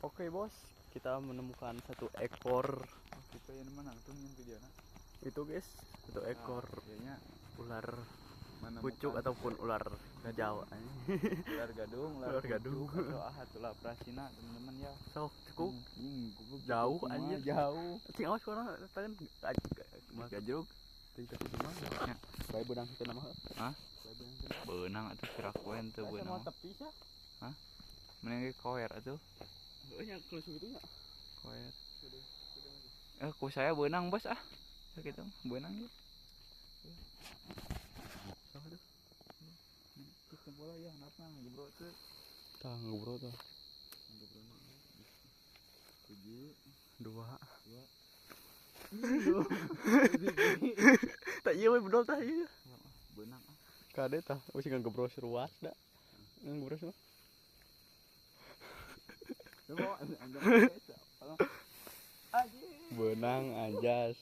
Oke bos, kita menemukan satu ekor. Kita yang mana tuh video nak? Itu guys, satu ekor Kayaknya ular menemukan pucuk ataupun ular hijau. ular gadung, Ular gadung. pucuk, atau ular prasina teman-teman ya. So cukup Gubuk jauh semua, anjir. jauh. Cing awas orang kan Gajeruk. tingkat itu mah. Bae benang kita nama. Hah? Bae benang kita. Beunang atuh kirakuen teu Sama beunang. tepi sah. Hah? Mending kower atuh. Yang kelusuk itu nya. Kower. Ku saya beunang bos ah. Sakitu beunang ya. Sama tuh. Kita bola ya kenapa ngobrol tuh. Tah ngobrol tuh. Tujuh, Dua. dua. Tak iya we bedol tah iya. Beunang ah. Kade tah, wis ngobrol seruas da. Ngobrol semua. Coba anjing. Benang anjas.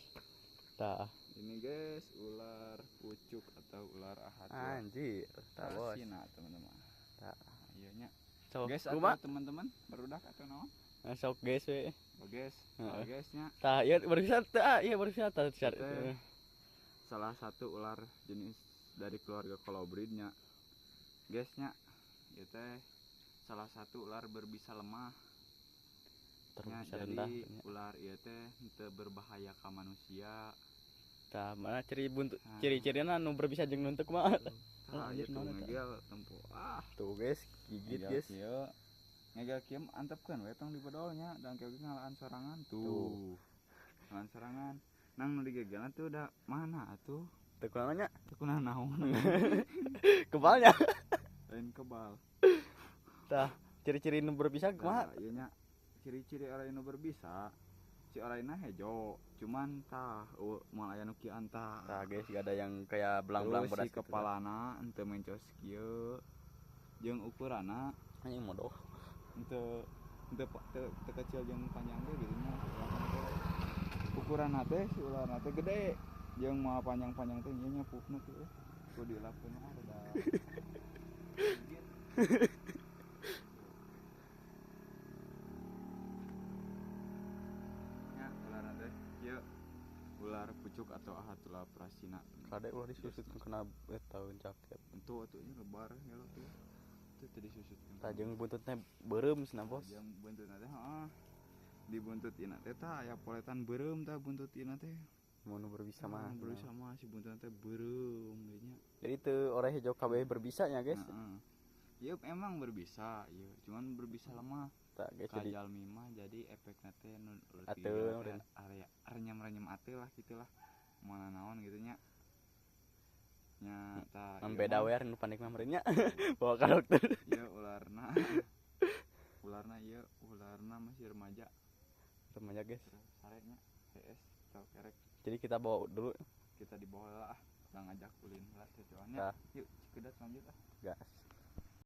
Tah. Ini guys, ular pucuk atau ular ahat. Anjir, tah bos. Prasina teman-teman. Tah. Iya nya. Sok Guys, kumaha? atau teman-teman barudak atau naon? Sok guys we. Oh guys, guysnya Tah, iya berwisata, berwisata cari. Teh. Salah satu ular jenis dari keluarga kolobridnya. Guysnya, itu teh salah satu ular berbisa lemah. Terus Jadi rendah. ular ieu teh teu berbahaya ka manusia. Tah, mana buntut Nah. ciri-cirina nu berbisa jeung nuntuk mah. Tah anjir, ieu naon eta? ngegel tempo. Tuh guys, gigit guys. Kieu ngegel kieu antepkeun we tong di bedolnya dan kieu ngalaan sorangan tuh. Tuh. Ngalaan sorangan. Nang nu digegelan tuh udah mana atuh? Teu kunaonnya? Teu kunaon naon. Kebalnya. Lain kebal. Tah, ciri-ciri nu berbisa kumaha? Ieu nya ciri-ciri orang nu berbisa. Si orangna hejo, cuman tah moal aya nu kieu tah. Tah guys, gak ada yang kayak belang-belang Terus beras si kepalana henteu mencos kieu. Jeung ukuranna anjing modoh. henteu kecil jeung panjang ge gitu nya. Ukuranna teh si ularna teh gede jeung moal panjang-panjang teh ieu nya pupna teh. Ku dilapkeun mah ada. Ya, ularna teh ieu ular pucuk atau ahatula prasina. Kade ulah disusutkeun kena tahun jaket. Entu atuh nya lebar ya lo tuh. Itu tadi susutkeun. Tah jeung buntutna beureum cenah bos. Jeung buntutna teh heeh. Di buntut ina teh tah aya poletan beureum tah buntut ina teh. Mun nu berbisa mah. Berbisa mah si buntutna teh beureum ge nya. Jadi teu orang hijau kabeh berbisa nya guys. Heeh. Ieu emang berbisa, ieu cuman berbisa lemah. Tak guys jadi Kajalmi mah jadi efekna teh nu Ateul, area renyam-renyam ateul lah gitulah. Mana naon gitu nya. Nya tah Kan beda we nu panik mah meureun nya. Bawa ka dokter. Ieu ularna. Ieu ularna masih remaja. Remaja guys. Sarenya PS atau kerek. Jadi kita bawa dulu Kita dibawa lah, udah ngajak ulin lah cucuannya. Nah. Yuk, cikedat lanjut ah. gas.